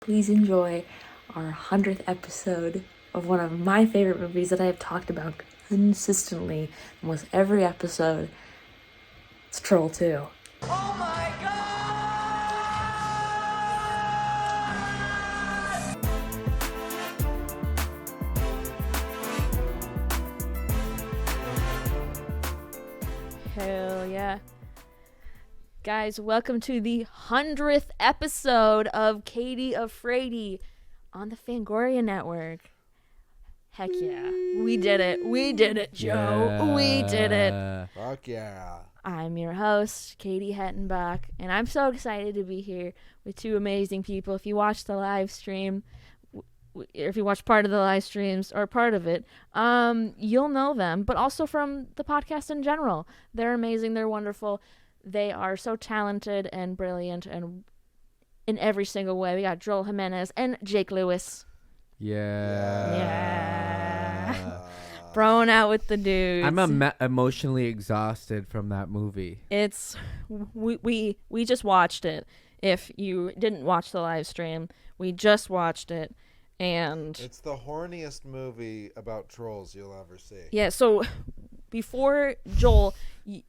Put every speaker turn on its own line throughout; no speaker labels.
Please enjoy our 100th episode of one of my favorite movies that I have talked about consistently almost every episode. It's Troll 2.
Oh my god!
Hell yeah. Guys, welcome to the 100th episode of Katie Afraidy on the Fangoria Network. Heck yeah. We did it. We did it, Joe.
Yeah.
We did it.
Fuck yeah.
I'm your host, Katie Hettenbach, and I'm so excited to be here with two amazing people. If you watch the live stream, if you watch part of the live streams or part of it, you'll know them, but also from the podcast in general. They're amazing. They're wonderful. They are so talented and brilliant and in every single way. We got Joel Jimenez and Jake Lewis.
Yeah.
Throwing out with the dudes.
I'm emotionally exhausted from that movie.
It's we just watched it. If you didn't watch the live stream, we just watched it, and
It's the horniest movie about trolls you'll ever see.
yeah. So before Joel,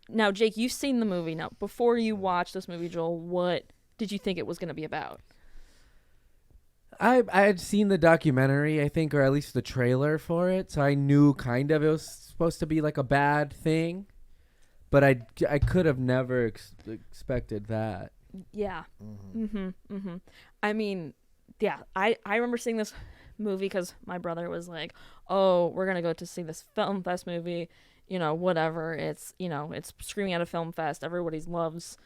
now Jake, you've seen the movie. Now before you watch this movie, Joel, what did you think it was going to be about?
I had seen the documentary, I think, or at least the trailer for it, so I knew kind of it was supposed to be like a bad thing, but I could have never expected that.
Yeah. I mean, yeah. I remember seeing this movie because my brother was like, "Oh, we're gonna go to see this film fest movie." You know, whatever. It's it's screaming at a film fest. Everybody loves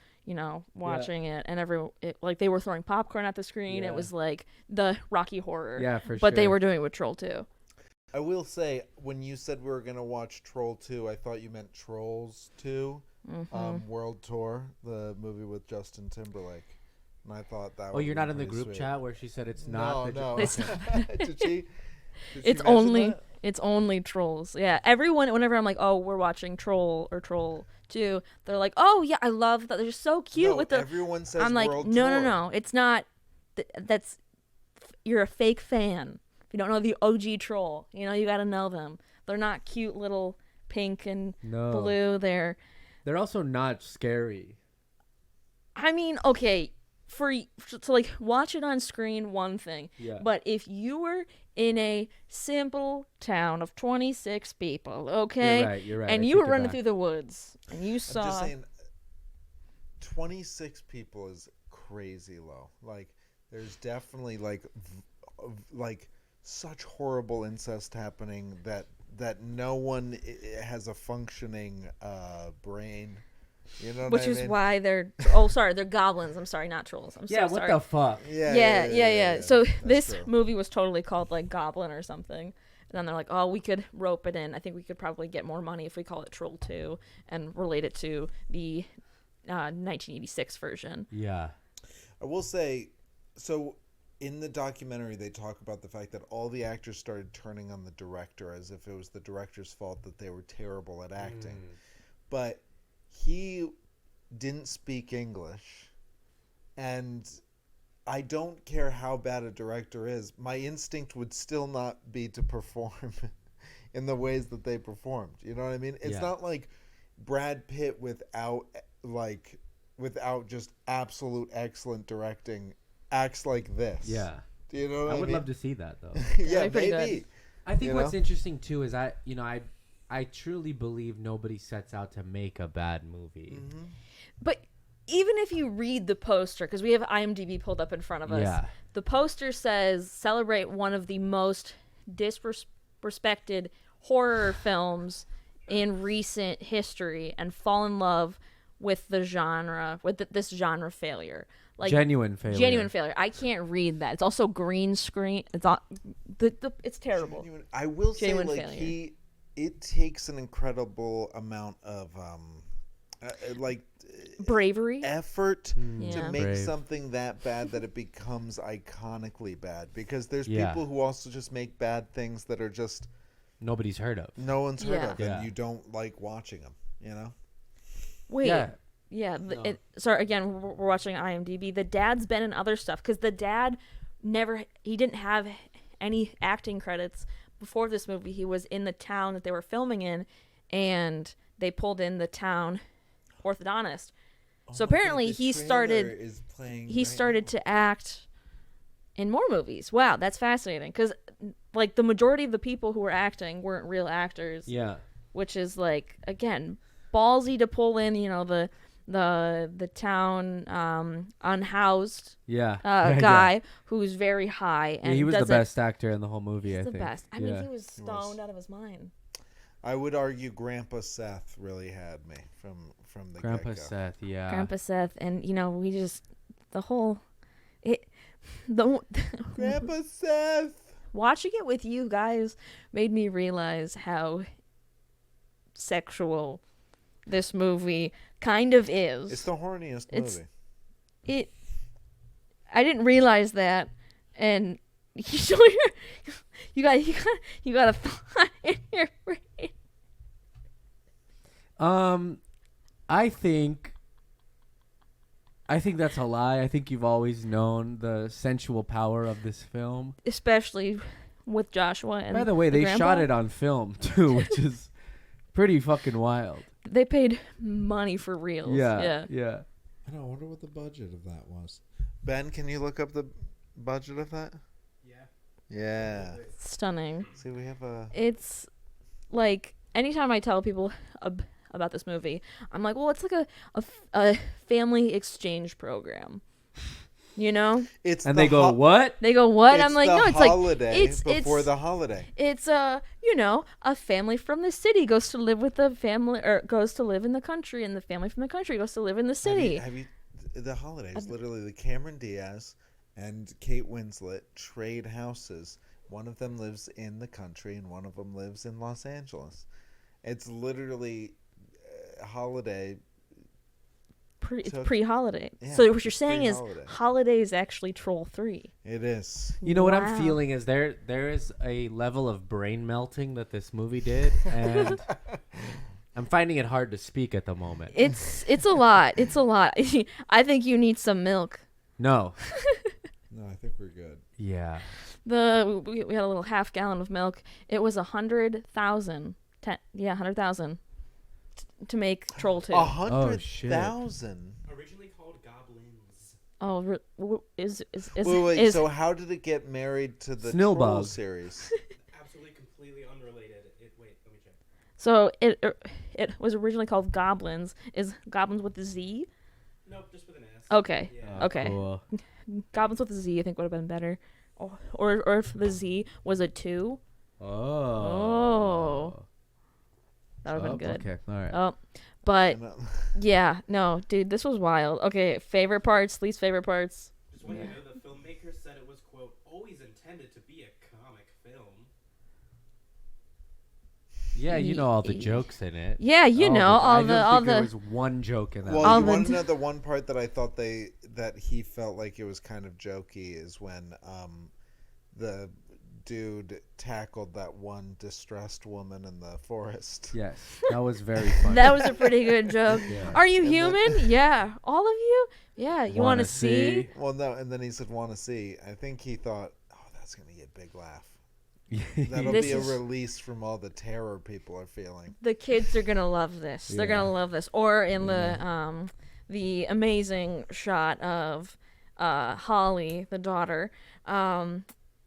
watching it, and like they were throwing popcorn at the screen.
Yeah.
It was like the Rocky Horror.
Yeah, for sure.
But they were doing it with Troll 2.
I will say, when you said we were going to watch Troll 2, I thought you meant Trolls 2, World Tour, the movie with Justin Timberlake. And I thought that
Oh, you're not in the group chat where she said it's not.
No.
It's
Did she?
It's
mention
only
that?
it's only Trolls. Yeah. Everyone, whenever I'm like, oh, we're watching Troll or Troll 2, they're like, oh yeah, I love that. They're so cute
No,
with the.
everyone says
I'm like,
World
no,
Tour.
no, it's not. That's you're a fake fan. If you don't know the OG Troll, you gotta know them. They're not cute little pink and
No.
blue. They're
also not scary.
I mean, okay, to like watch it on screen, one thing.
Yeah.
But if you were in a simple town of 26 people, okay,
You're right.
and
I
you were
take it
running
back.
through the woods, and you
I'm just
saw,
saying, 26 people is crazy low. Like, there's definitely like such horrible incest happening that no one has a functioning brain. You know what
which
I
is
mean?
why they're they're goblins. I'm sorry, not trolls. I'm
Yeah,
so
what
sorry.
the fuck?
Yeah. So
That's
this
true.
movie was totally called like Goblin or something. And then they're like, oh, we could rope it in. I think we could probably get more money if we call it Troll 2 and relate it to the 1986 version.
Yeah.
I will say, so in the documentary they talk about the fact that all the actors started turning on the director as if it was the director's fault that they were terrible at acting. But he didn't speak English, and I don't care how bad a director is, my instinct would still not be to perform in the ways that they performed. You know what I mean? It's
Yeah.
not like Brad Pitt without just absolute excellent directing acts like this.
Yeah.
Do you know what
I
I
would
mean?
love to see that though.
Yeah,
That'd be pretty
maybe.
good.
I think
You
what's
know?
interesting too is I truly believe nobody sets out to make a bad movie.
But even if you read the poster, because we have IMDb pulled up in front of us,
Yeah.
the poster says celebrate one of the most disrespected horror films in recent history and fall in love with the genre, with this genre failure. Like
Genuine failure.
Genuine failure. I can't read that. It's also green screen. It's not. It's terrible.
I will say,
Genuine
like
failure.
it takes an incredible amount of
Bravery.
effort
Yeah.
to make
Brave.
something that bad that it becomes iconically bad. Because there's
Yeah.
people who also just make bad things that are just
Nobody's heard of.
no one's heard
Yeah.
of,
Yeah.
and you don't like watching them. You know?
Wait.
Yeah.
Yeah.
No.
Sorry, again, we're watching IMDb. The dad's been in other stuff because the dad he didn't have any acting credits before this movie. He was in the town that they were filming in, and they pulled in the town orthodontist. So apparently he started to act in more movies. Wow, that's fascinating, because like the majority of the people who were acting weren't real actors.
Yeah.
Which is like, again, ballsy to pull in, the town unhoused guy who's very high, and
he was the best actor in the whole movie.
He's
I
the
think.
best. I mean, he was stoned out of his mind.
I would argue Grandpa Seth really had me from the
Grandpa
get-go.
Seth, yeah.
Grandpa Seth, and we just Grandpa
Seth.
Watching it with you guys made me realize how sexual this movie kind of is.
It's the horniest movie.
I didn't realize that, and you got a thought in your brain.
I think that's a lie. I think you've always known the sensual power of this film,
especially with Joshua. And
by the way, they
grandpa.
shot it on film too, which is pretty fucking wild.
They paid money for reels. Yeah.
I wonder what the budget of that was.
Ben, can you look up the budget of that? Yeah.
Stunning.
See, we have a... It's
like, anytime I tell people about this movie, I'm like, well, it's like a family exchange program.
They go, what?
They go, what?
It's
I'm like, no, it's
holiday
like
before the holiday.
It's a family from the city goes to live with the family, or goes to live in the country, and the family from the country goes to live in the city.
Have you the holidays? Literally, the Cameron Diaz and Kate Winslet trade houses. One of them lives in the country, and one of them lives in Los Angeles. It's literally holiday.
It's pre-holiday.
Yeah,
so what you're saying
pre-holiday.
is Holiday is actually Troll 3.
It is.
You know what I'm feeling is there is a level of brain melting that this movie did, and I'm finding it hard to speak at the moment.
It's a lot. It's a lot. I think you need some milk.
No.
No, I think we're good.
Yeah.
We had a little half gallon of milk. It was 100,000. 100,000 to make Troll 2.
100,000.
Originally called Goblins.
Oh,
Wait. So how did it get married to the Troll
Snowbug
series?
Absolutely, completely unrelated. Wait, let me check.
So it was originally called Goblins. Is Goblins with a Z?
Nope, just with an S.
Okay.
Yeah.
Okay.
Cool.
Goblins with a Z, I think, would have been better. Or if the Z was a 2.
Oh.
That would have been good.
Okay, all right.
Oh, but yeah, no, dude, this was wild. Okay, favorite parts, least favorite parts.
Just want you to know the filmmaker said it was, quote, always intended to be a comic film.
Yeah, you know all the jokes in it.
Yeah, all the.
There was one joke in that.
Well, you want to know the one part that I thought that he felt like it was kind of jokey is when the dude tackled that one distressed woman in the forest.
Yes, that was very funny.
That was a pretty good joke.
Yeah.
Are you human? Yeah. All of you? Yeah. You want to see?
Well, no, and then he said, want to see. I think he thought, oh, that's going to get a big laugh. That'll be a release from all the terror people are feeling.
The kids are going to love this. They're going to love this. Or in the amazing shot of Holly, the daughter,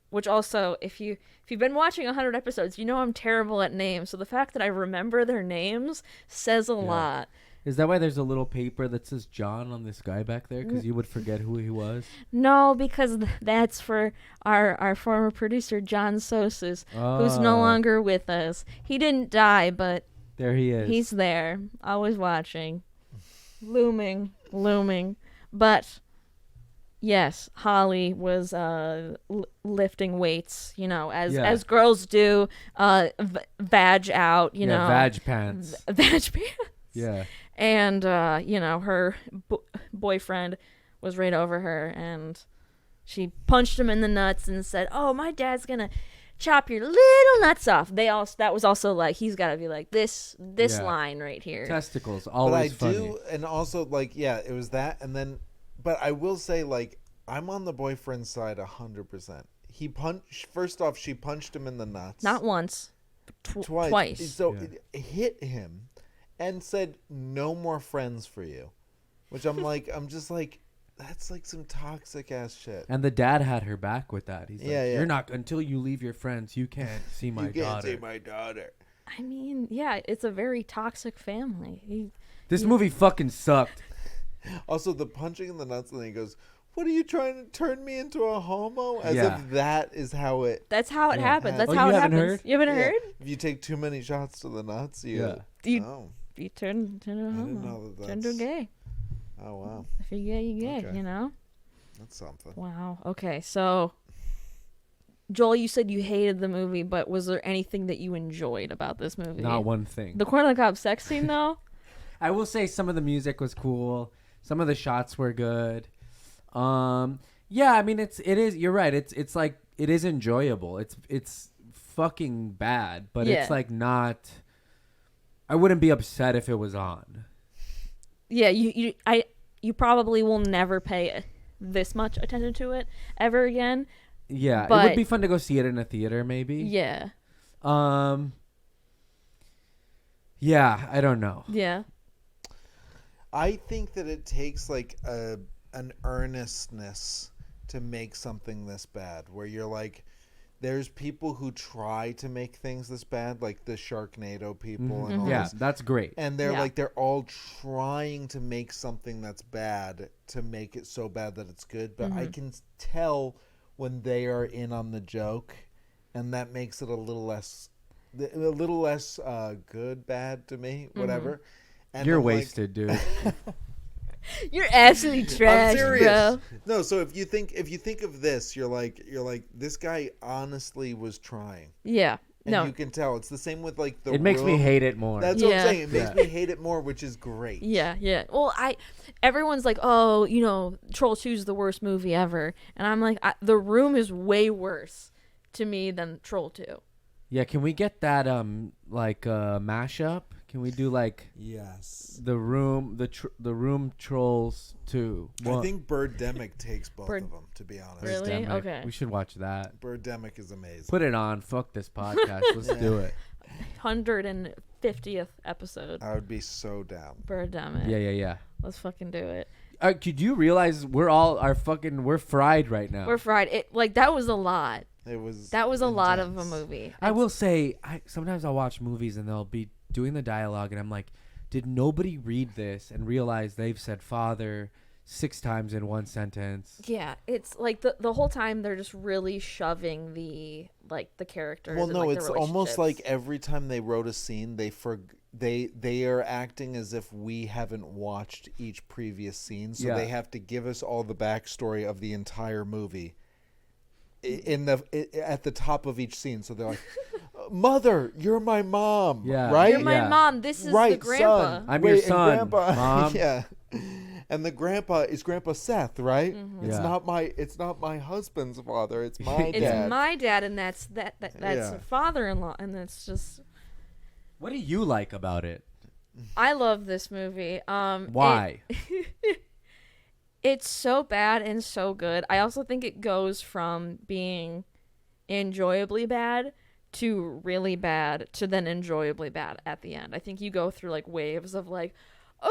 which also, if you've been watching 100 episodes, you know I'm terrible at names. So the fact that I remember their names says a lot.
Is that why there's a little paper that says John on this guy back there? Because you would forget who he was?
No, because that's for our former producer, John Sosis, who's no longer with us. He didn't die, but
there he is.
He's there, always watching. Looming. But yes, Holly was lifting weights, as girls do, vag out,
vag pants.
Vag pants.
Yeah.
And, her boyfriend was right over her, and she punched him in the nuts and said, oh, my dad's going to chop your little nuts off. That was also like, he's got to be like this line right here.
Testicles, always funny.
But I do, and also, like, yeah, it was that, and then, but I will say, like, I'm on the boyfriend's side 100%. First off, she punched him in the nuts.
Not once, twice.
So it hit him and said, "No more friends for you," which I'm just like, that's like some toxic ass shit.
And the dad had her back with that. He's like,
Yeah.
"You're not until you leave your friends. You can't see my
you can't
daughter."
see my daughter.
I mean, yeah, it's a very toxic family.
This movie fucking sucked.
Also, the punching in the nuts, and then he goes, "What are you trying to turn me into a homo?" As
Yeah.
if that is how it.
That's how it happens. That's
Oh,
how
you
it
haven't
happens.
heard?
You haven't
Yeah.
heard?
If you take too many shots to the nuts, you.
Yeah.
You,
Oh.
you turn to a
didn't
homo.
know that
Turn to a
that's-
gay.
Oh wow,
If you're gay, you're gay.
Okay.
You know.
that's something.
Wow. Okay. So, Joel, you said you hated the movie, but was there anything that you enjoyed about this movie?
Not one thing.
The corner of the cob sex scene, though.
I will say some of the music was cool. Some of the shots were good. Yeah, I mean it is. You're right. It's like it is enjoyable. It's fucking bad, but
Yeah.
it's like not. I wouldn't be upset if it was on.
Yeah. You probably will never pay this much attention to it ever again.
Yeah, it
But-
would be fun to go see it in a theater, maybe.
Yeah.
Yeah, I don't know.
Yeah.
I think that it takes like an earnestness to make something this bad, where you're like, there's people who try to make things this bad, like the Sharknado people and all
Yeah,
this.
that's great.
And they're
Yeah.
like, they're all trying to make something that's bad to make it so bad that it's good. But I can tell when they are in on the joke, and that makes it a little less good, bad to me, whatever. And
You're
I'm like-
wasted, dude.
You're absolutely trash,
I'm serious.
bro.
No, so if you think of this, you're like this guy honestly was trying.
Yeah.
And
No.
you can tell. It's the same with like the
It makes me
Room.
hate it more.
That's what
Yeah.
I'm saying. It makes
Yeah.
me hate it more, which is great.
Yeah, yeah. Well, everyone's like, oh, Troll 2 is the worst movie ever. And I'm like, The Room is way worse to me than Troll 2.
Yeah, can we get that mashup? Can we do like
Yes.
the Room Trolls 2?
I think Birdemic takes both
Bird-
of them, to be honest.
Really?
Damn it.
Okay.
We should watch that.
Birdemic is amazing.
Put it on. Fuck this podcast. Let's do it.
150th episode.
I would be so down.
Birdemic.
Yeah.
Let's fucking do it.
Could you realize we're fried right now?
We're fried. That was a lot.
It was.
That was a lot of a
intense.
movie.
I will say, sometimes I'll watch movies and they'll be doing the dialogue, and I'm like, did nobody read this and realize they've said father 6 times in one sentence?
Yeah, it's like the whole time they're just really shoving the characters.
Well,
and,
no,
like, the
it's almost like
relationships.
every time they wrote a scene, they are acting as if we haven't watched each previous scene, so
Yeah.
they have to give us all the backstory of the entire movie at the top of each scene. So they're like, "Mother, you're my mom,
Yeah.
right?
You're my
Yeah.
mom. This is
right,
the grandpa.
son.
I'm your
Wait, and
son,
grandpa,
Mom."
yeah." And the grandpa is Grandpa Seth, right?
Mm-hmm.
It's
Yeah.
it's not my husband's father. It's my
It's
dad.
my dad, and that's
Yeah.
father-in-law, and it's just.
What do you like about it?
I love this movie.
Why?
It's so bad and so good. I also think it goes from being enjoyably bad to really bad to then enjoyably bad at the end. I think you go through like waves of like,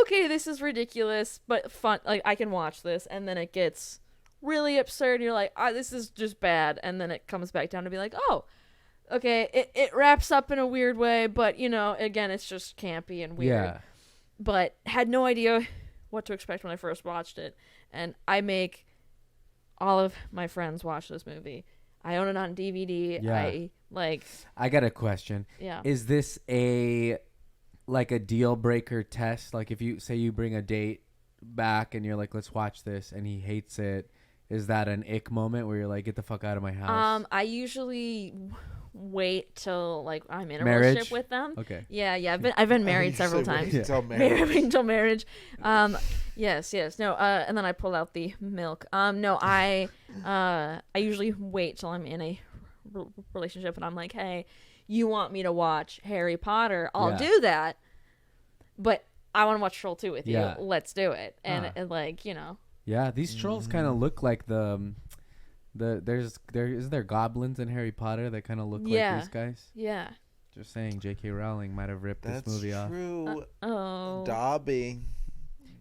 okay, this is ridiculous, but fun. Like I can watch this, and then it gets really absurd. You're like, this is just bad, and then it comes back down to be like, oh, okay, it wraps up in a weird way, but again, it's just campy and weird.
Yeah.
But had no idea what to expect when I first watched it. And I make all of my friends watch this movie. I own it on DVD.
Yeah. I got a question.
Yeah.
Is this a deal breaker test? Like if you say you bring a date back and you're like, let's watch this, and he hates it, is that an ick moment where you're like, get the fuck out of my house?
I usually wait till like I'm in a
Marriage?
relationship with them.
Okay.
Yeah. I've been married several times.
Until marriage.
Married until marriage. Yes. No. And then I pull out the milk. No. I usually wait till I'm in a relationship, and I'm like, hey, you want me to watch Harry Potter? I'll
Yeah.
do that. But I want to watch Troll 2 with you.
Yeah.
Let's do it. And,
Huh.
and like,
Yeah, these trolls kind of look like isn't there goblins in Harry Potter that kind of look like these guys?
Yeah.
Just saying, J.K. Rowling might have ripped
That's
this movie off.
true.
Oh.
Dobby.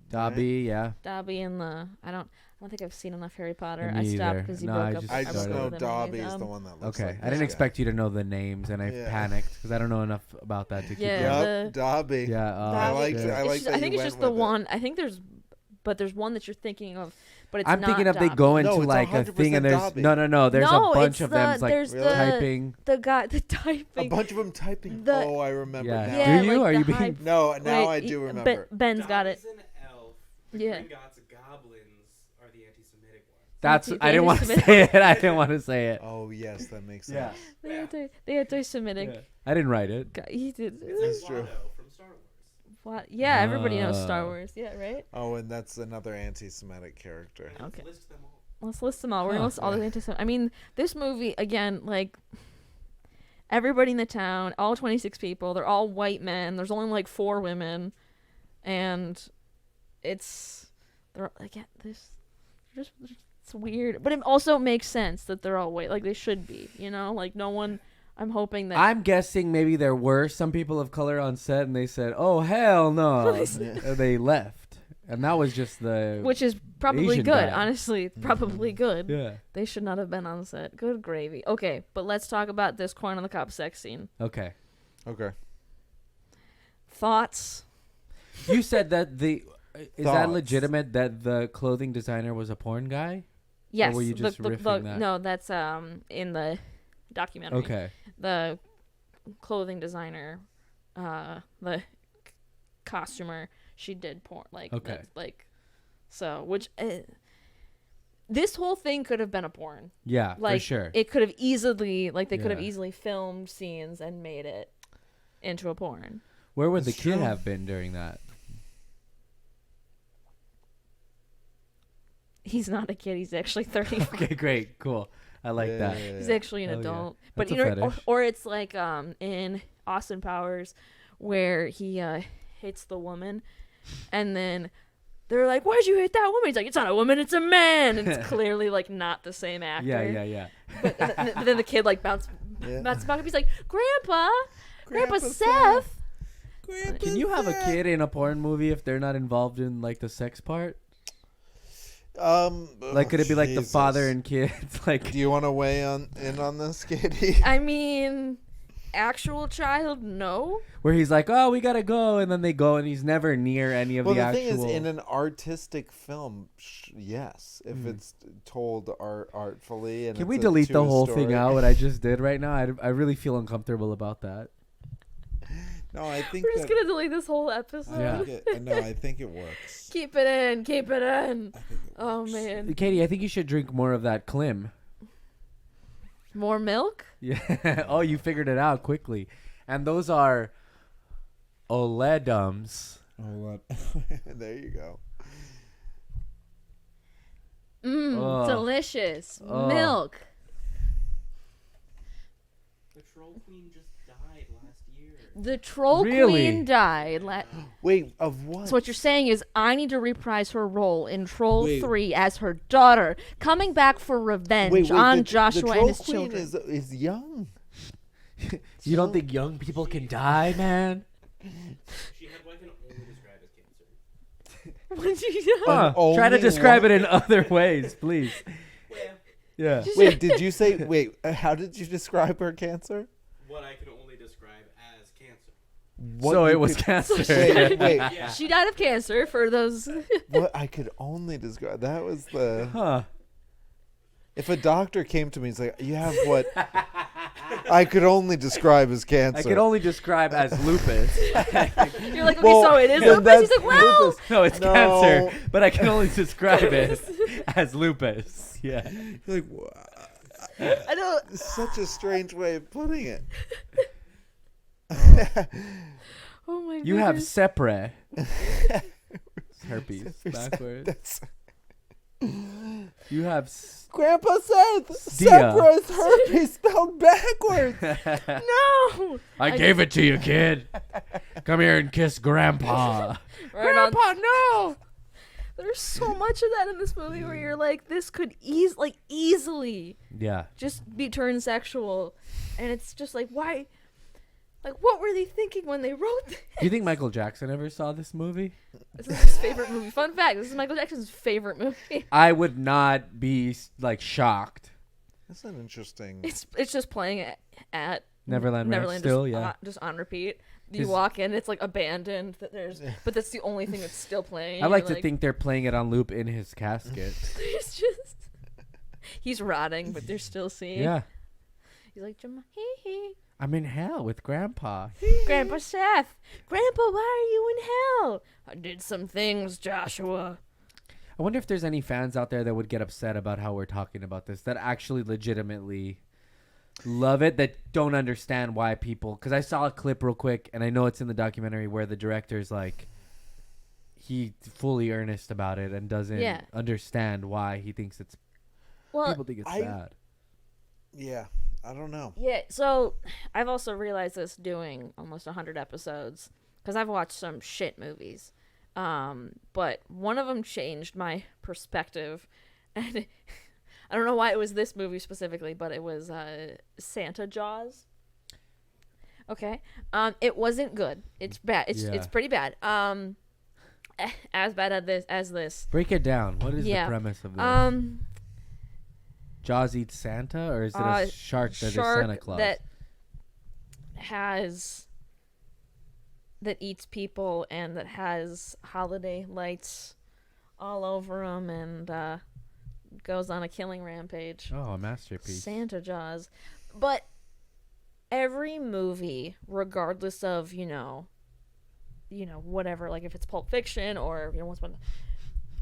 Dobby, yeah.
Dobby and I don't think I've seen enough Harry Potter.
Me
I stopped
either.
because you
No,
broke
I
up.
just
I just
started.
know
with him
Dobby
anyways.
is the one that looks
Okay,
like
I didn't
this
expect you to know the names, and I
Yeah.
panicked because I don't know enough about that to keep
Yeah.
going.
Yep, Dobby.
Yeah,
I
Dobby.
liked
shit.
it. I
It's
like
just-
that
I think
you
it's
went
just the
with it.
one. I think there's one that you're thinking of, but it's
I'm
not
thinking of they
Dobby.
go into
No, it's
like a
100%
thing and there's
Dobby.
no. There's
No,
a bunch
it's
of them like
there's
Really?
typing.
the
A
typing.
bunch of them typing.
The-
Oh, I remember
Yeah.
now.
Yeah,
Do you?
like
Are
the
you being-
high-
No, now
Wait,
I do remember.
Ben's got it.
Dobby's an elf. The
Yeah.
Gringotts goblins are the anti-Semitic ones.
That's
The
I didn't want to
anti-Semitic-
say it. I didn't want to say it.
Oh, yes, that makes
Yeah.
sense.
The anti-Semitic.
Yeah. I didn't write it.
guy. He did.
It's
That's
like
true.
Watto from Star Wars.
What? Yeah, everybody knows Star
Ah.
Wars. Yeah, right.
Oh, and that's another anti-Semitic character.
Let's
Okay.
list them all.
Let's list them all. We're
Huh.
gonna list all the anti-Semitic. I mean, this movie again, like everybody in the town, all 26 people, they're all white men. There's only like 4 women, and they're like it's weird, but it also makes sense that they're all white, like they should be. You know, like no one. I'm hoping that.
I'm guessing maybe there were some people of color on set, and they said, "Oh hell no," and they left, and that was just the
which is probably
Asian
good,
guy.
honestly. Probably good.
yeah.
They should not have been on set. Good gravy. Okay, but let's talk about this corn on the cob sex scene.
Okay,
Okay.
Thoughts?
you said that is that
Thoughts.
legitimate that the clothing designer was a porn guy?
Yes.
were you just riffing that?
No, that's in the documentary.
Okay,
The clothing designer, the costumer, she did porn. Like,
Okay.
that's, like, so which this whole thing could have been a porn.
yeah,
Like
for sure.
it could have easily, like they could have
Yeah.
easily filmed scenes and made it into a porn.
Where would the
It's
kid
true.
have been during that?
He's not a kid. He's actually 35.
Okay, great, cool. I like
Yeah,
that.
yeah, yeah.
He's actually an
Hell yeah.
adult. But
That's
you
a
know,
fetish.
or it's like in Austin Powers where he hits the woman, and then they're like, "Why'd you hit that woman?" He's like, "It's not a woman, it's a man." And it's clearly like not the same actor.
Yeah.
But then the kid like bounces
Yeah.
back up. He's like, "Grandpa, Grandpa
Grandpa
Seth."
Can you have a kid in a porn movie if they're not involved in like the sex part? Like, could it be like the father and kids? Like,
Do you want to weigh in on this, Katie?
I mean, actual child, no.
where he's like, "Oh, we gotta go," and then they go, and he's never near any of
Well,
the
the
actual.
thing is, in an artistic film, yes, if it's told artfully. And
Can
it's
we
a
delete the
true
whole
story.
thing out? What I just did right now, I really feel uncomfortable about that.
No, I think
We're just
that,
gonna delete this whole episode.
Yeah.
I think it works.
Keep it in. Keep it in.
I think it
Oh
works.
man.
Katie, I think you should drink more of that Klim.
More milk?
Yeah. Oh, you figured it out quickly. And those are Oledums.
Oh, what?
There you go.
Mmm,
Ugh.
delicious.
Ugh.
Milk.
The Troll Queen just died last year.
The troll
Really?
queen died.
Wait, of what?
So what you're saying is I need to reprise her role in Troll
Wait.
3 as her daughter, coming back for revenge on Joshua
the
and
Troll
his
Queen
children.
is young.
You don't think young people can die, man?
She had what I can only describe as cancer.
What did you do?
Huh.
Only
Try to describe
one-
it in other ways, please.
Well,
Yeah.
Wait, did you say? Wait, how did you describe her cancer?
what I can only describe as cancer.
What
So
you
it was
could-
cancer.
Wait,
Yeah.
She died of cancer for those.
what I could only describe. That was the.
Huh.
If a doctor came to me, he's like, "You have what I could only describe as cancer."
I could only describe as lupus.
You're like, okay,
Well,
so it is
then
lupus? He's
that's
like, well.
lupus.
No, it's
No.
cancer, but I can only describe it as lupus. Yeah.
Like,
I don't.
it's such a strange way of putting it.
Oh my god.
You have sepre. Herpes backwards.
That's
You have
Grandpa Seth.
Stia.
Sepra's herpes spelled backwards.
No.
I gave it to you, kid. Come here and kiss Grandpa.
Right on.
no.
There's so much of that in this movie where you're like, this could easily
Yeah.
just be turned sexual, and it's just like, why? Like, what were they thinking when they wrote this?
Do you think Michael Jackson ever saw this movie?
This is his favorite movie. Fun fact: this is Michael Jackson's favorite movie.
I would not be like shocked.
That's an interesting.
It's just playing at
Neverland Ranch still,
just on repeat. You
His-
walk in, it's like abandoned. But that's the only thing that's still playing.
I like
You're
to think they're playing it on loop in his casket.
there's just he's rotting, but they're still seeing.
Yeah.
He's like, hee.
I'm in hell with Grandpa.
Grandpa Seth, Grandpa, why are you in hell? I did some things, Joshua.
I wonder if there's any fans out there that would get upset about how we're talking about this, that actually legitimately love it, that don't understand why people, because I saw a clip real quick and I know it's in the documentary where the director's like, he fully earnest about it and doesn't understand why he thinks it's, people think it's bad.
Yeah, I don't know.
Yeah, so I've also realized this doing almost 100 episodes, because I've watched some shit movies. But one of them changed my perspective, and I don't know why it was this movie specifically, but it was Santa Jaws. Okay, it wasn't good. It's bad. It's pretty bad. As bad as this.
Break it down. What is the premise of this? Jaws eats Santa, or is it a shark that is Santa Claus?
That eats people and that has holiday lights all over them and goes on a killing rampage.
Oh, a masterpiece.
Santa Jaws. But every movie, regardless of, whatever, like if it's Pulp Fiction or, Once Upon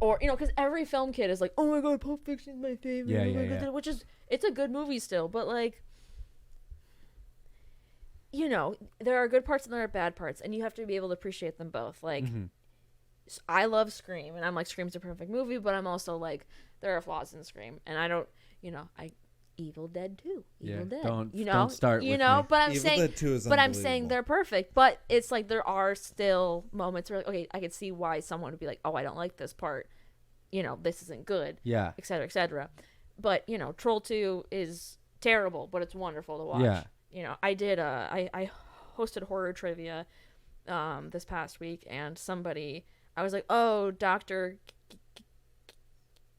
or, because every film kid is like, oh my god, Pulp Fiction's my favorite.
Yeah.
Which is, it's a good movie still, but like, there are good parts and there are bad parts, and you have to be able to appreciate them both. Like, I love Scream, and I'm like, Scream's a perfect movie, but I'm also like, there are flaws in Scream, and I don't, Evil Dead 2, Evil Dead.
Don't start with me.
But I'm
Evil
saying,
Dead 2 is
but I'm saying
unbelievable.
they're perfect. But it's like there are still moments where, like, okay, I could see why someone would be like, oh, I don't like this part. This isn't good.
Yeah.
Et cetera, et cetera. But Troll 2 is terrible, but it's wonderful to watch.
Yeah.
I did. I hosted horror trivia, this past week, and I was like, oh, Dr.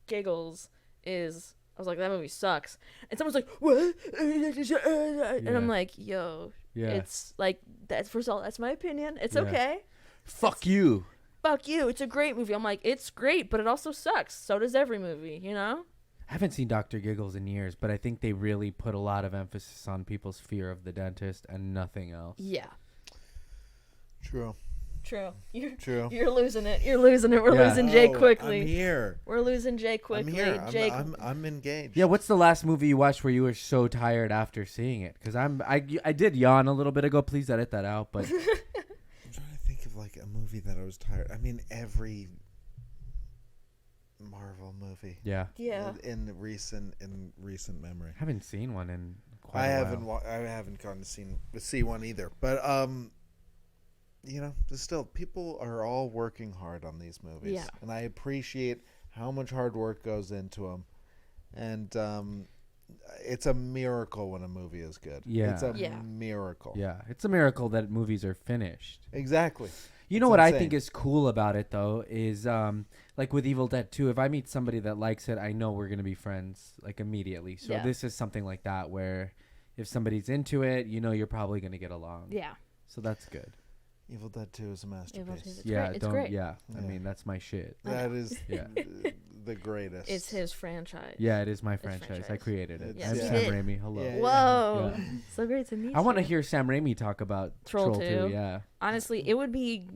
Giggles is. I was like, that movie sucks. And someone's like, what? And I'm like, yo, it's like, first of all, that's my opinion. It's okay.
Fuck you.
Fuck you. It's a great movie. I'm like, it's great, but it also sucks. So does every movie,
I haven't seen Dr. Giggles in years, but I think they really put a lot of emphasis on people's fear of the dentist and nothing else.
Yeah.
True. True.
You're losing it. We're losing Jay quickly.
I'm here.
We're losing Jay quickly.
I'm here.
Jake.
I'm engaged.
Yeah, what's the last movie you watched where you were so tired after seeing it? Because I did yawn a little bit ago. Please edit that out. But
I'm trying to think of like a movie that I was tired. I mean, every Marvel movie.
Yeah.
In recent memory.
I haven't seen one in quite
I
a
haven't.
while.
I haven't gone to see one either. But still, people are all working hard on these movies.
Yeah.
And I appreciate how much hard work goes into them. And it's a miracle when a movie is good.
Yeah.
It's a miracle.
Yeah. It's a miracle that movies are finished.
Exactly.
You know
It's
what I
insane.
think is cool about it, though, is like with Evil Dead 2, if I meet somebody that likes it, I know we're going to be friends like immediately. So this is something like that where if somebody's into it, you're probably going to get along.
Yeah.
So that's good.
Evil Dead 2 is a masterpiece.
It's great.
Yeah. I
Yeah.
mean, that's my shit.
That is
Yeah.
the greatest.
It's his franchise.
Yeah, it is my franchise. I created it.
Yes,
I'm
you
Sam
did.
Raimi. Hello.
Yeah.
Whoa.
Yeah.
So great to meet you.
I want to hear Sam Raimi talk about
Troll
Troll 2.
2.
Yeah.
Honestly, it would be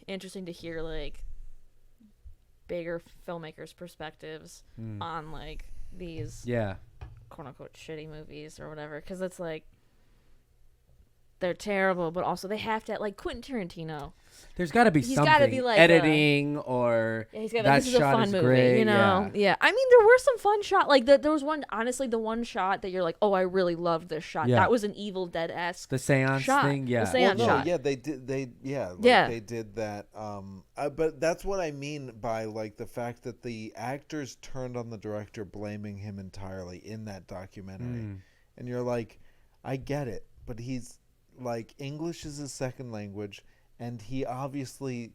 interesting to hear like bigger filmmakers' perspectives on like these
Yeah.
quote unquote shitty movies or whatever, because it's like they're terrible, but also they have to, like Quentin Tarantino.
There's got to be
He's
something.
gotta be like
editing or
Yeah, he's got
that
this is a
shot
fun
is
movie,
great.
you know. Yeah. I mean, there were some fun shots. Like there was one. Honestly, the one shot that you're like, oh, I really loved this shot.
Yeah.
That was an Evil Dead-esque.
The seance
shot.
thing.
The
Yeah.
seance
Well, no,
shot.
yeah, they did. They did that. But that's what I mean by like the fact that the actors turned on the director, blaming him entirely in that documentary, and you're like, I get it, but he's like English is his second language, and he obviously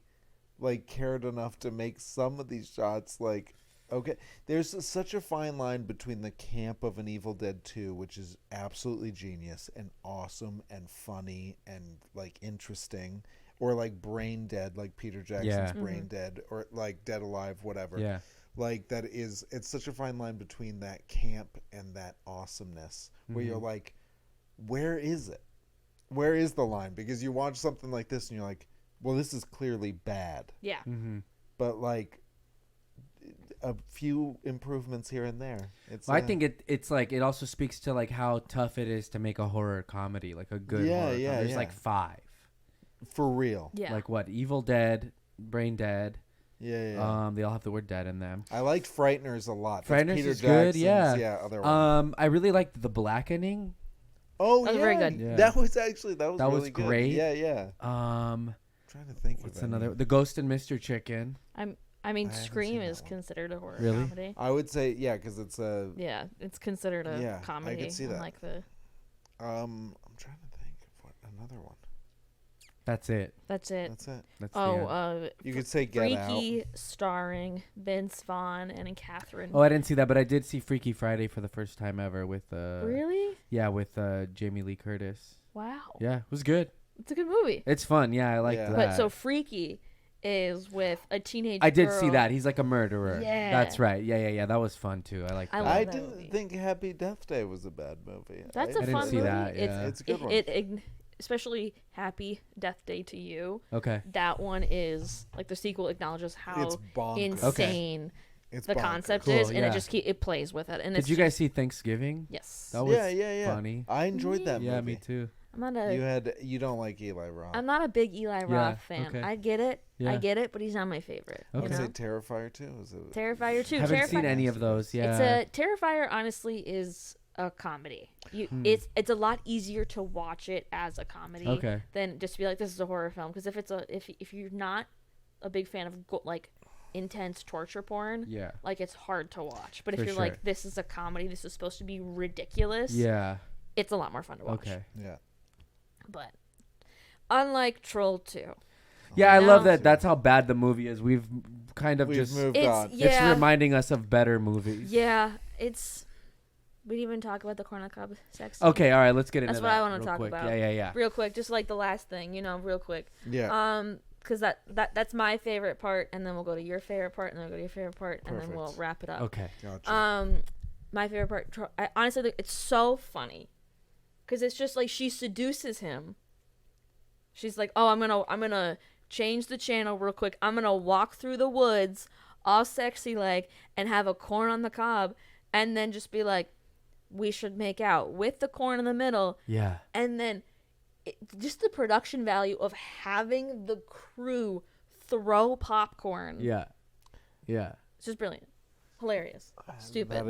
like cared enough to make some of these shots like. Okay, there's such a fine line between the camp of an Evil Dead 2, which is absolutely genius and awesome and funny and like interesting, or like Brain Dead, like Peter Jackson's Brain Dead, or like Dead Alive, whatever.
Yeah.
Like that is, it's such a fine line between that camp and that awesomeness, where you're like, where is it? Where is the line? Because you watch something like this and you're like, well, this is clearly bad.
Yeah.
But like a few improvements here and there. It's
Well, I think it's like it also speaks to like how tough it is to make a horror comedy, like a good horror comedy. There's like 5.
for real.
Yeah.
Like what? Evil Dead, Brain Dead.
Yeah.
They all have the word dead in them.
I liked Frighteners a lot. That's
Frighteners
Peter
is good,
Jackson's,
yeah.
other one.
I really liked The Blackening.
Oh,
That was
yeah.
very good.
Yeah.
That was
That was
really good.
great.
Yeah.
Um,
trying to think
what's
of
another?
any.
The Ghost and Mr. Chicken.
I mean,
I haven't
Scream
seen
is
that one.
considered a horror
Really?
comedy.
I would say because it's a.
Yeah, it's considered a
Yeah, I
comedy.
could see that.
Like the
I'm trying to think of what another one.
That's it.
that's it.
That's it.
That's the end.
You could say Get
Freaky, starring Vince Vaughn and Catherine.
Oh, I didn't see that, but I did see Freaky Friday for the first time ever with
Really?
Yeah, with Jamie Lee Curtis.
Wow.
Yeah, it was good.
It's a good movie.
It's fun. Yeah, I liked
Yeah.
that.
But so Freaky is with a teenage
I did
girl.
see that. He's like a murderer.
Yeah.
That's right. Yeah. That was fun too. I like
I
that.
love
I
that
didn't
movie.
think Happy Death Day was a bad movie.
That's
I
a
didn't
fun
see
movie.
that, yeah.
It's a good one.
Especially Happy Death Day to You.
Okay.
That one is like the sequel acknowledges how
It's bonkers.
insane
It's
the
bonkers.
concept
Cool,
is, and
yeah.
it just it plays with it. And
Did
it's
you guys see Thanksgiving?
Yes.
That was
Yeah.
funny.
I enjoyed that movie.
Yeah, me too.
I'm not a
You don't like Eli Roth.
I'm not a big Eli Roth fan.
okay.
I get it.
Yeah.
I get it, but he's not my favorite.
Okay.
You
I'd say
know?
Terrifier too. Is it?
Terrifier 2.
Haven't
Terrifier,
seen any of those. Yeah.
It's a Terrifier honestly is a comedy. It's a lot easier to watch it as a comedy
Okay.
than just to be like this is a horror film, because if you're not a big fan of like intense torture porn,
Yeah.
like it's hard to watch. But if
For
you're
sure.
like this is a comedy, this is supposed to be ridiculous,
Yeah.
it's a lot more fun to watch.
Okay.
Yeah.
But unlike Troll 2,
Yeah, I
No.
love that. That's how bad the movie is. We've kind of
We've
just.
moved
it's
on.
It's
yeah,
reminding us of better movies.
yeah, it's. We didn't even talk about the corn on the cob sex scene.
Okay. All right. Let's get into
That's
that.
what I wanna
real
talk
quick.
about.
Yeah.
Real quick, just like the last thing, real quick.
Yeah.
Because that's my favorite part, and then we'll go to your favorite part, and then we'll go to your favorite part, and then we'll
Perfect.
wrap it up.
Okay.
Gotcha.
My favorite part, honestly, it's so funny, because it's just like she seduces him. She's like, "Oh, I'm gonna change the channel real quick. I'm gonna walk through the woods, all sexy like, and have a corn on the cob, and then just be like, we should make out with the corn in the middle,
Yeah.
and then." Just the production value of having the crew throw popcorn.
Yeah.
It's just brilliant. Hilarious. Stupid.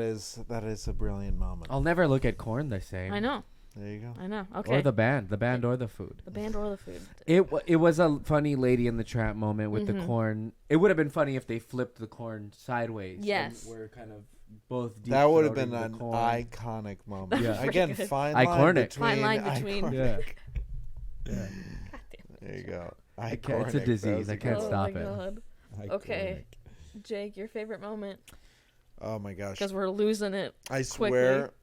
That is a brilliant moment.
I'll never look at corn the same.
I know.
There you go.
I know. Okay.
Or the band or the food.
The band or the food.
It was a funny Lady in the Tramp moment with
Mm-hmm.
the corn. It would have been funny if they flipped the corn sideways. and
Yes.
We're kind of both.
That would have
deep-throating
been
the
an
corn.
iconic moment.
Yeah.
Again,
Pretty good.
fine
Iconic.
line between.
Fine line between.
iconic.
Yeah.
There you go.
I can't- it's a
Iconic.
disease.
That was
I
a
can't
good
Oh
stop
my
it.
God.
one.
Okay.
Iconic.
Jake, your favorite moment?
Oh my gosh.
Because we're losing it.
I swear,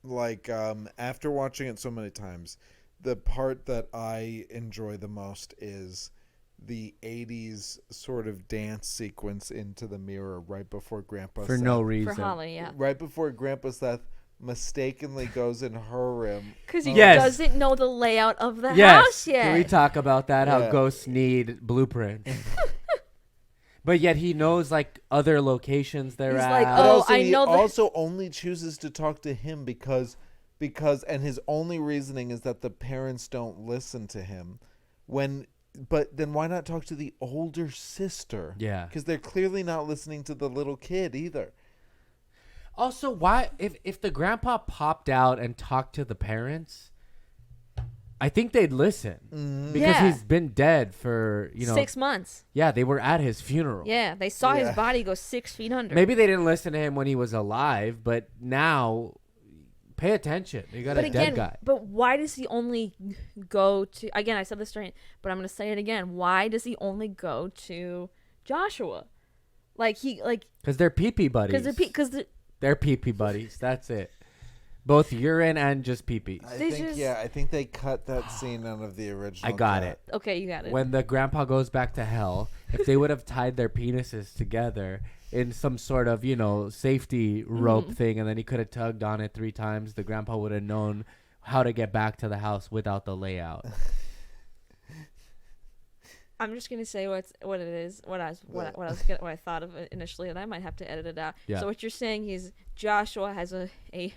like, after watching it so many times, the part that I enjoy the most is the 80s sort of dance sequence into the mirror right before Grandpa
For
Seth.
no
For
reason.
Holly, yeah.
Right before Grandpa Seth mistakenly goes in her room.
Because he
Yes.
doesn't know the layout of the
Yes.
house yet.
Can we talk about that? How
Yeah.
ghosts need blueprints. But yet he knows like other locations they're
He's
at.
like,
But
oh,
also,
I
he
know the-
also only chooses to talk to him because and his only reasoning is that the parents don't listen to him. But then why not talk to the older sister?
Yeah.
Because they're clearly not listening to the little kid either.
Also, why if the grandpa popped out and talked to the parents, I think they'd listen because
Yeah.
he's been dead for
6 months.
Yeah, they were at his funeral.
Yeah, they saw
Yeah.
his body go 6 feet under.
Maybe they didn't listen to him when he was alive, but now pay attention. You got a dead guy.
But why does he only go to? Again, I said this straight, but I'm gonna say it again. Why does he only go to Joshua?
Because they're pee-pee buddies. They're pee-pee buddies. That's it. Both urine and just pee-pees.
I think they cut that scene out of the original.
I got
cut.
it.
Okay, you got it.
When the grandpa goes back to hell, if they would have tied their penises together in some sort of, safety rope thing, and then he could have tugged on it 3 times, the grandpa would have known how to get back to the house without the layout.
I'm just gonna say what it is, what I thought of it initially, and I might have to edit it out.
Yeah.
So what you're saying is Joshua has a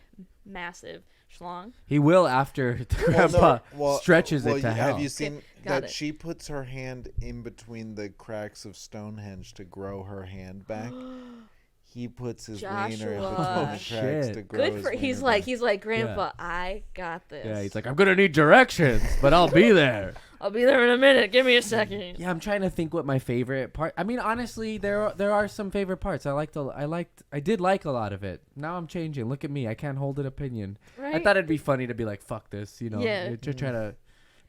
massive schlong.
He will after the grandpa stretches it to hell.
Have you seen
Got
that
it.
she puts her hand in between the cracks of Stonehenge to grow her hand back? He puts his wiener in between the cracks
Shit.
to grow
Good
his
for
wiener
he's
back.
like Grandpa, I got this.
Yeah, he's like, I'm going to need directions, but I'll be there.
I'll be there in a minute. Give me a second.
Yeah, I'm trying to think what my favorite part. I mean, honestly, there are some favorite parts. I did like a lot of it. Now I'm changing. Look at me. I can't hold an opinion.
Right?
I thought it'd be funny to be like, fuck this,
Yeah.
To try to.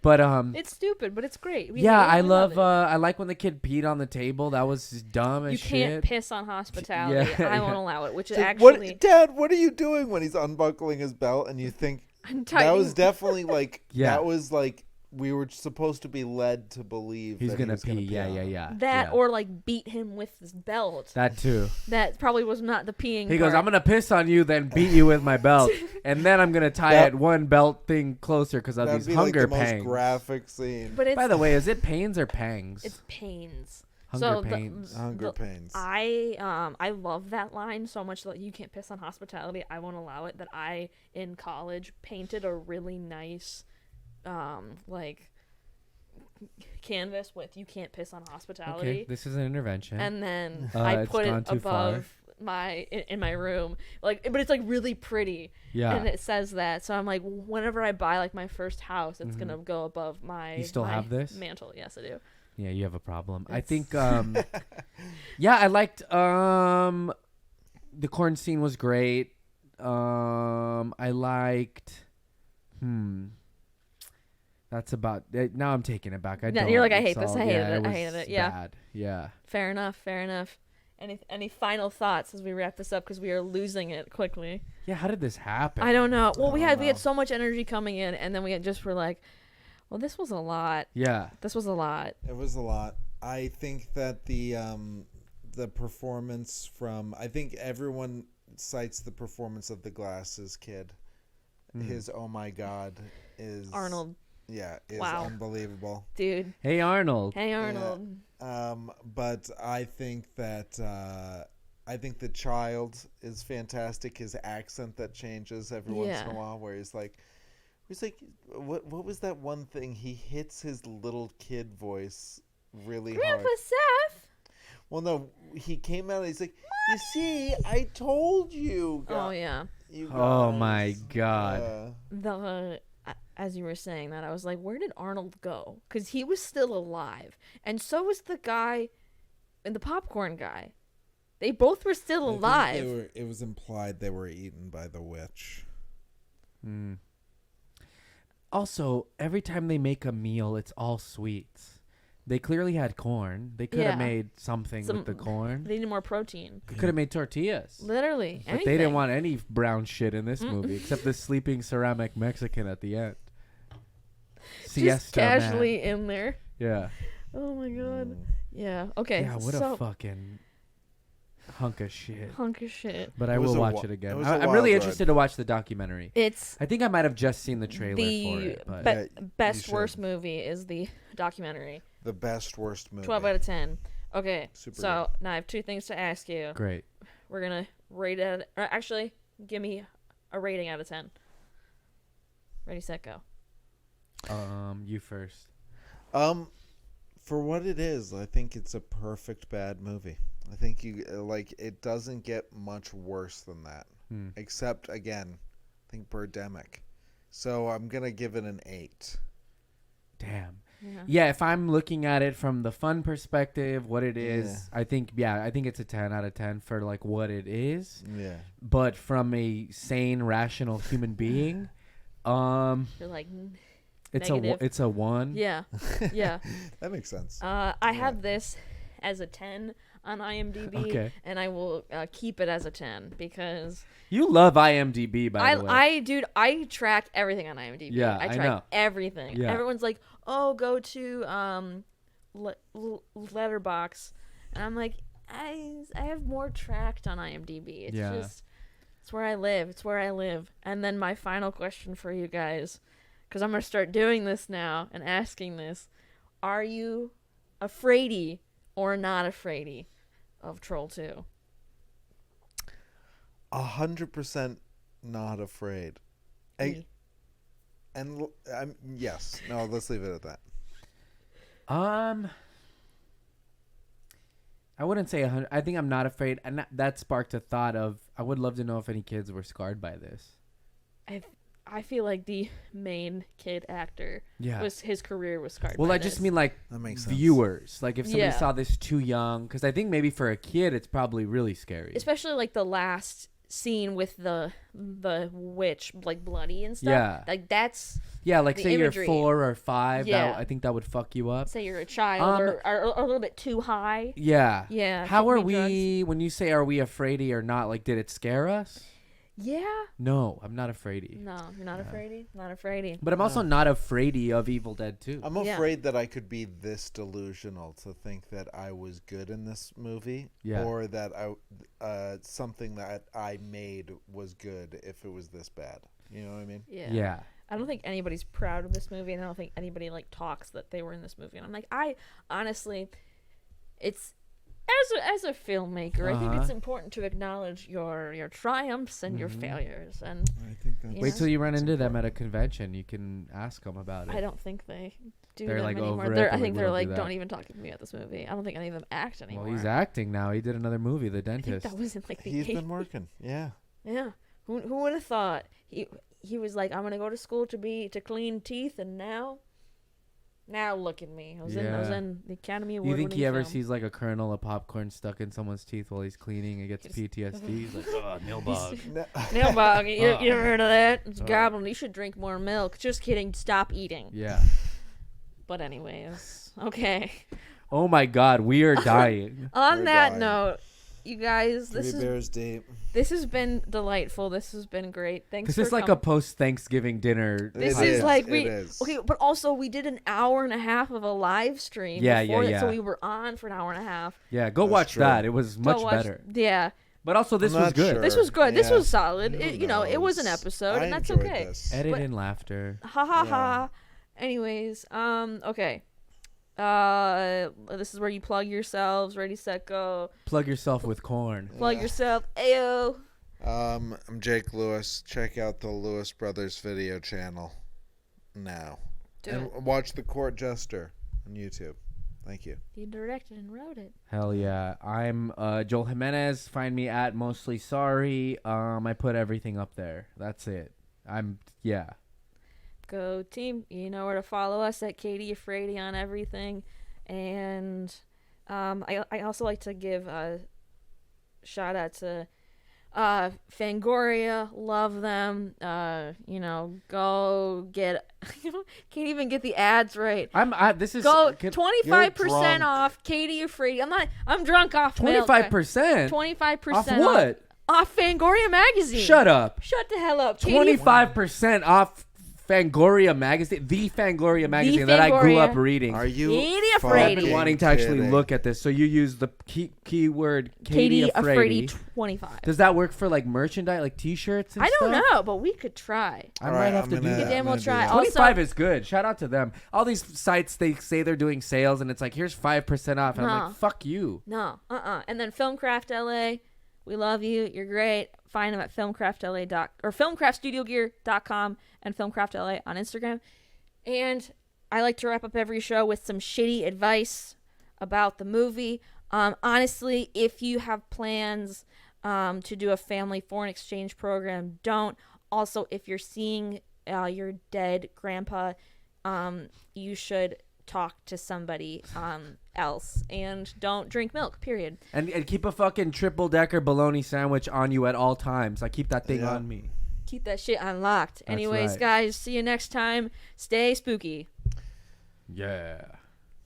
But
It's stupid, but it's great.
I
really
love.
it.
I like when the kid peed on the table. That was just dumb as
You
shit.
can't piss on hospitality.
Yeah,
I won't
yeah.
allow it, which is
It's like,
actually
Dad, what are you doing when he's unbuckling his belt? And you think
I'm
that
tightening-
was definitely like
Yeah.
that was like we were supposed to be led to believe
He's
that
gonna
he was
pee.
gonna
Yeah.
that
Yeah.
or like beat him with his belt.
That too.
That probably was not the peeing.
He goes,
part.
I'm gonna piss on you, then beat you with my belt, and then I'm gonna tie it one belt thing closer because of
That'd
these
be
hunger
like the
pangs.
most graphic scene.
But it's
By the way, is it pains or pangs?
it's pains.
Hunger
so
pains.
Hunger pains.
I love that line so much that you can't piss on hospitality. I won't allow it. That I in college painted a really nice, like canvas with "You can't piss on hospitality,"
Okay, this is an intervention.
and then I
It's
put
gone
it
too far.
above in my room, but it's like really pretty,
Yeah.
and it says that. So I'm like, whenever I buy like my first house, it's gonna go above my.
You still
my
have this?
mantle? Yes, I do.
Yeah, you have a problem. I
It's-
think yeah, I liked the corn scene was great. I liked that's about now I'm taking it back.
Yeah, you're like, I hate this. I hated it. I hated it. Yeah.
Bad. Yeah.
Fair enough. Fair enough. Any final thoughts as we wrap this up because we are losing it quickly?
Yeah, how did this happen?
I don't know. Well, we
don't
had
know.
so much energy coming in, and then we were like, well, this was a lot.
Yeah.
This was a lot.
It was a lot. I think that the performance from I think everyone cites the performance of the glasses kid. His oh my god is
Arnold,
Yeah, is
Wow.
unbelievable.
dude.
Hey Arnold.
Hey, Arnold.
But I think that the child is fantastic. His accent that changes every once in
Yeah.
a while, where he's like, what was that one thing? He hits his little kid voice really
Grandpa
hard.
Seth.
Well, no, he came out and he's like, you see, I told you.
Oh yeah.
You
Oh
guys."
my god.
As you were saying that, I was like, where did Arnold go? Because he was still alive, and so was the guy, and the popcorn guy. They both were still
I think
alive.
it was implied they were eaten by the witch.
Also, every time they make a meal, it's all sweets. They clearly had corn. They could have
Yeah.
made something with the corn.
They need more protein.
Could have made tortillas.
Literally,
But they didn't want any brown shit in this movie, except the sleeping ceramic Mexican at the end.
just
Siesta man.
casually in there.
Yeah.
Oh my god. Yeah. Okay.
Yeah, what
so,
a fucking hunk of shit.
hunk of shit.
But I
It was
will
a
watch
wa-
it again.
it was a
I'm
wild
really
ride.
interested to watch the documentary.
It's
I think I might have just seen the trailer for
the
it. But
best
you
worst
should.
movie is the documentary.
The best worst movie.
12 out of 10. Okay.
Super
so now I have two things to ask you.
great.
We're gonna rate it. Or actually, give me a rating out of 10. Ready, set, go.
You first.
For what it is, I think it's a perfect bad movie. I think it doesn't get much worse than that. Except, again, I think Birdemic. So I'm going to give it an 8.
Damn.
Yeah.
Yeah, if I'm looking at it from the fun perspective, what it is,
Yeah.
I think it's a 10 out of 10 for like what it is.
Yeah.
But from a sane, rational human being,
You're like, negative.
it's a 1.
yeah, yeah.
That makes sense.
I have this as a 10 on IMDb,
Okay.
and I will keep it as a 10 because
You love IMDb, by the way.
I track everything on IMDb.
Yeah,
I
I
track
know.
everything.
Yeah.
Everyone's like, "Oh, go to Letterbox," and I'm like, I have more tracked on IMDb. It's
Yeah.
just it's where I live. It's where I live. And then my final question for you guys, because I'm gonna start doing this now and asking this: are you afraidy or not afraidy of Troll 2?
100% not afraid.
Me.
I'm yes. No, let's leave it at that.
I wouldn't say 100. I think I'm not afraid, and that sparked a thought of I would love to know if any kids were scarred by this.
I feel like the main kid actor his career was scarred.
Well,
by
I just
this.
mean like
That makes sense.
viewers. Like if somebody
Yeah.
saw this too young, because I think maybe for a kid it's probably really scary.
especially like the last scene with the witch, like bloody and stuff.
Yeah.
Like that's
Yeah, like
the
say
imagery.
you're 4 or 5.
Yeah.
I think that would fuck you up.
say you're a child or a little bit too high.
Yeah.
Yeah.
How
taking
are
drugs.
we when you say are we afraidy or not? Like, did it scare us?
Yeah.
No, I'm not afraidy.
No, you're not afraidy. Not afraidy.
But I'm also not afraidy of Evil Dead 2.
I'm
Yeah.
afraid that I could be this delusional to think that I was good in this movie,
Yeah.
or that something that I made was good if it was this bad. You know what I mean?
Yeah.
Yeah.
I don't think anybody's proud of this movie, and I don't think anybody like talks that they were in this movie. And I'm like, I honestly, it's as a filmmaker, I think it's important to acknowledge your triumphs and your failures. And
I think that's
You
Wait
know?
till you run into them at a convention. You can ask them about it.
I don't think they do
They're,
them
like,
anymore.
over it.
They're,
They're
I
like,
think
we
they're
don't do
like,
that.
don't even talk to me at this movie. I don't think any of them act anymore.
Well, he's acting now. He did another movie, The
I think
Dentist.
that was in like the
he's
80s.
been working. Yeah.
Yeah. Who would have thought? He was like, I'm gonna go to school to clean teeth, and now look at me. I was
Yeah.
in the Academy
You
Award.
think he ever sees like a kernel of popcorn stuck in someone's teeth while he's cleaning and gets
Just-
PTSD? He's like, oh, nail bug.
nail bug? You ever heard of that? It's
Oh.
goblin. You should drink more milk. Just kidding. Stop eating.
Yeah.
But anyways, okay.
Oh my God, we are dying.
On
We're
that
dying.
note, you guys,
Three Bears Deep.
this has been delightful. This has been great. Thanks.
This
for
is like
coming.
a post-Thanksgiving dinner.
This
It
is
is,
like
it is.
okay, but also we did an hour and a half of a live stream.
Yeah,
before
yeah,
that, So
yeah.
we were on for an hour and a half.
Yeah, go
That's
watch
true.
that. It was
Go
much
watch-
better.
Yeah,
But also, this
I'm
was
not
good.
sure.
this was good. This
Yeah.
was solid.
Who
It was an
knows?
episode,
I
and that's
enjoyed
okay.
this.
Edit
But-
in laughter.
Ha ha ha. Anyways, okay. This is where you plug yourselves. Ready, set, go.
Plug yourself with corn.
Plug
Yeah.
yourself. Ayo.
I'm Jake Lewis. Check out the Lewis Brothers video channel now.
Do
and
it.
watch The Court Jester on YouTube. Thank you.
He directed and wrote it.
Hell yeah. I'm Joel Jimenez. Find me at Mostly Sorry. I put everything up there. That's it. Yeah.
Go team. You know where to follow us at Katie Afraidy on everything. And I also like to give a shout out to Fangoria. Love them. Go get can't even get the ads right.
This is
Go
get-
25%
drunk.
off Katie Afraidy. I'm drunk off milk.
25%.
25%
Off what?
Off Fangoria magazine.
Shut up.
Shut the hell up. Katie
25% off Fangoria magazine, the Fangoria magazine that I grew
Fangoria.
up reading.
Are you
Katie
I've
Afraidy.
been
fucking
wanting to actually
kidding?
look at this. So you use the keyword Katie Afraidy.
25.
Does that work for like merchandise, like T-shirts and
I don't
stuff?
know, but we could try.
I
All
might
right,
have
I'm
to
gonna-
do
You
that.
damn well
I'm gonna
try.
do that.
Also,
25 is good. Shout out to them. All these sites, they say they're doing sales, and it's like, here's 5% off. And I'm
No.
like, fuck you.
no, And then Filmcraft LA, We love you. You're great. Find them at filmcraftstudio.com and filmcraftla on Instagram. And I like to wrap up every show with some shitty advice about the movie. Honestly, if you have plans to do a family foreign exchange program, don't. Also, if you're seeing your dead grandpa, you should talk to somebody else, and don't drink milk, period.
And keep a fucking triple-decker bologna sandwich on you at all times. I keep that thing on me.
Keep that shit unlocked.
That's
Anyways,
right.
guys, see you next time. Stay spooky.
Yeah.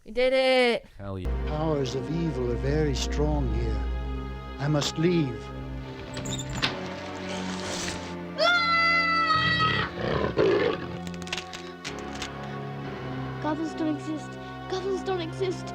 We did it.
Hell yeah.
Powers of evil are very strong here. I must leave.
Goblins don't exist. Goblins don't exist.